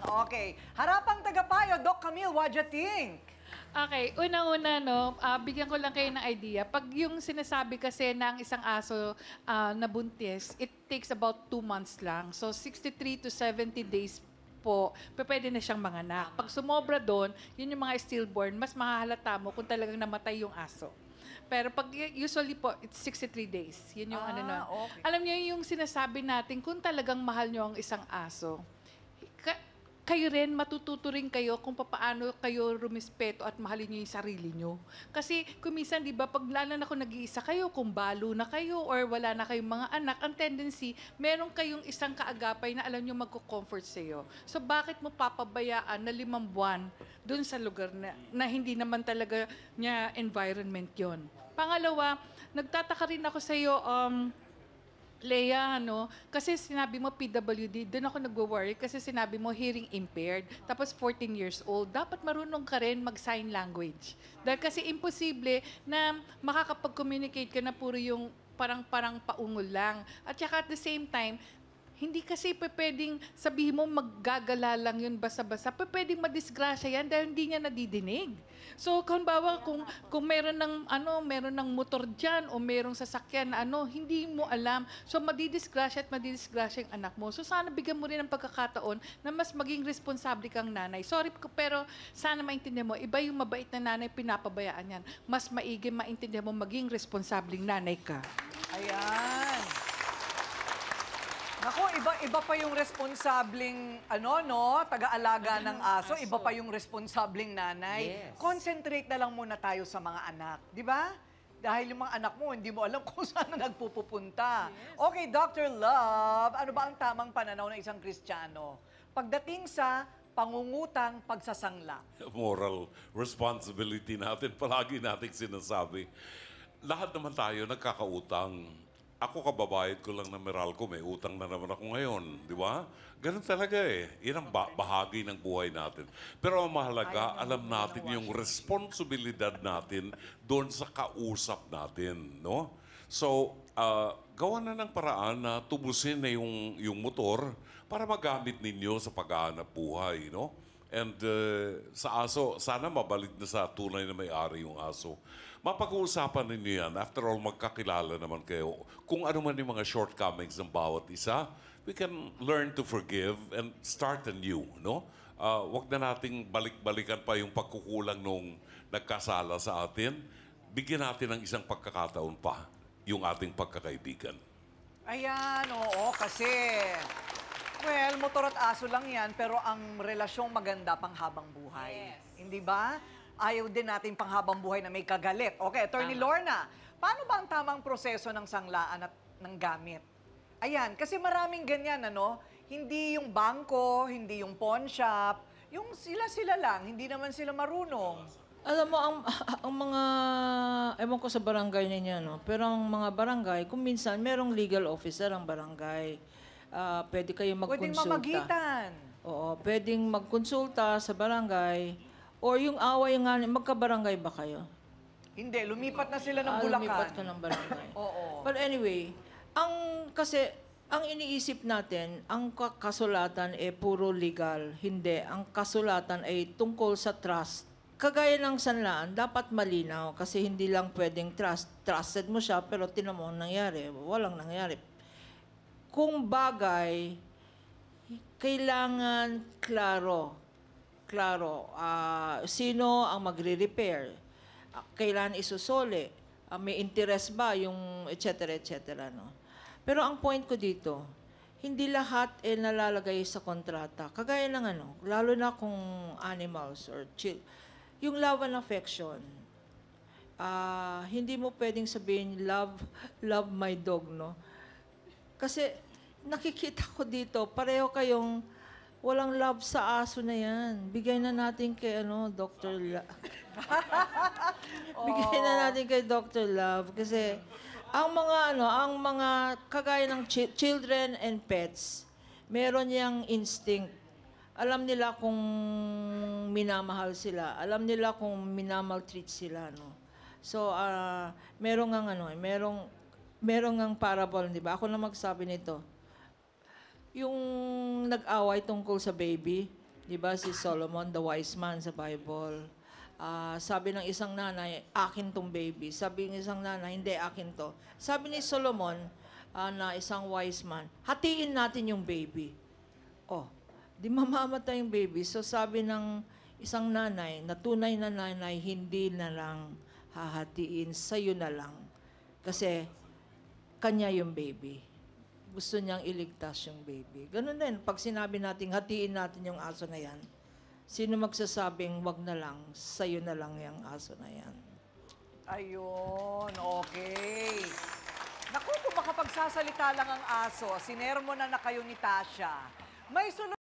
Okay. Harapang tagapayo, Doc Camille, what you think? Okay, unang-una, no, bigyan ko lang kayo ng idea. Pag yung sinasabi kasi ng isang aso na buntis, it takes about 2 months lang. So, 63 to 70 days po, pwede na siyang manganak. Pag sumobra doon, yun yung mga stillborn, mas mahahalata mo kung talagang namatay yung aso. Pero pag usually po, it's 63 days. Yun yung ano nun. Okay. Alam niyo yung sinasabi natin, kung talagang mahal niyo ang isang aso, kayo rin, matututo rin kayo kung paano kayo rumispeto at mahalin niyo yung sarili niyo. Kasi kumisan, di ba, pag lalo na kung nag-iisa kayo, kung balo na kayo or wala na kayong mga anak, ang tendency, meron kayong isang kaagapay na alam niyo magko-comfort sa iyo. So bakit mo papabayaan na 5 buwan dun sa lugar na hindi naman talaga niya environment yon? Pangalawa, nagtataka rin ako sa iyo, Leia, kasi sinabi mo PWD, doon ako nagwo-worry kasi sinabi mo hearing impaired, tapos 14 years old. Dapat marunong ka rin mag-sign language. Dahil kasi imposible na makakapag-communicate ka na puro yung parang paungol lang. At saka at the same time, hindi kasi pwedeng sabihin mo maggagala lang yun basta-basta. Pwedeng madisgrasya yan dahil hindi niya nadidinig. So, kung meron ng motor dyan o merong sasakyan na hindi mo alam. So, madidisgrasya yung anak mo. So, sana bigyan mo rin ng pagkakataon na mas maging responsable kang nanay. Sorry, pero sana maintindihan mo, iba yung mabait na nanay, pinapabayaan yan. Mas maigi maintindihan mo maging responsabling nanay ka. Ayan. Naku, iba pa yung responsabling, taga-alaga ng aso. Iba pa yung responsabling nanay. Yes. Concentrate na lang muna tayo sa mga anak. Di ba? Dahil yung mga anak mo, hindi mo alam kung saan na nagpupunta. Yes. Okay, Dr. Love, ano ba ang tamang pananaw ng isang Kristiyano pagdating sa pangungutang pagsasangla? Moral responsibility natin, palagi nating sinasabi. Lahat naman tayo nagkakautang. Ako, kababayad ko lang na Meralco, may utang na naman ako ngayon, di ba? Ganun talaga eh. Yan ang bahagi ng buhay natin. Pero ang mahalaga, alam natin yung responsibilidad natin doon sa kausap natin, no? So, gawa na ng paraan na tubusin na yung motor para magamit ninyo sa paghahanap buhay, no? And sa aso, sana mabalik na sa tunay na may-ari yung aso. Mapag-uusapan ninyo yan. After all, magkakilala naman kayo. Kung ano man yung mga shortcomings ng bawat isa, we can learn to forgive and start anew, no? Wag na nating balik-balikan pa yung pagkukulang nung nagkasala sa atin. Bigyan natin ng isang pagkakataon pa yung ating pagkakaibigan. Ayan, oo, kasi... Well, motor at aso lang yan, pero ang relasyong maganda panghabang buhay. Yes. Hindi ba? Ayaw din natin panghabang buhay na may kagalit. Okay, Attorney Lorna, paano ba ang tamang proseso ng sanglaan at ng gamit? Ayan, kasi maraming ganyan, Hindi yung bangko, hindi yung pawn shop, yung sila-sila lang, hindi naman sila marunong. Alam mo, ang mga, ewan ko sa barangay ninyo, pero ang mga barangay, kung minsan, merong legal officer ang barangay. Pwede kayong magkonsulta. Pwedeng mamagitan. Oo, pwedeng magkonsulta sa barangay. Or yung away nga, magkabarangay ba kayo? Hindi, lumipat na sila ng Bulacan. Lumipat ka ng barangay. Oo. But anyway, ang iniisip natin, ang kasulatan puro legal. Hindi, ang kasulatan ay tungkol sa trust. Kagaya ng sanlaan, dapat malinaw kasi hindi lang pwedeng trusted mo siya pero tinan mo ang nangyari. Walang nangyari. Kung bagay, kailangan klaro. Sino ang magre-repair? Kailangan isusoli? May interest ba? Yung et cetera, no? Pero ang point ko dito, hindi lahat nalalagay sa kontrata. Kagaya ng lalo na kung animals or yung love and affection. Hindi mo pwedeng sabihin, love my dog, no? Kasi nakikita ko dito, pareho kayong walang love sa aso na yan. Bigay na natin kay Dr. Love. Bigay na natin kay Dr. Love. Kasi ang mga kagaya ng children and pets, meron niyang instinct. Alam nila kung minamahal sila. Alam nila kung minamaltreat sila, no? So, merong ang parable, di ba? Ako na magsabi nito. Yung nag-away tungkol sa baby, Di ba si Solomon, the wise man sa Bible? Sabi ng isang nanay, akin tong baby. Sabi ng isang nanay, hindi, akin to. Sabi ni Solomon, na isang wise man, hatiin natin yung baby. Oh, di mamamatay yung baby. So sabi ng isang nanay, na tunay na nanay, hindi na lang hahatiin, sa'yo na lang. Kasi kanya yung baby. Gusto niyang iligtas yung baby. Ganun din, pag sinabi natin, hatiin natin yung aso na yan, sino magsasabing, wag na lang, sa'yo na lang yung aso na yan. Ayun, okay. Naku, kung makapagsasalita lang ang aso, sinermo na kayo ni Tasha. May sunod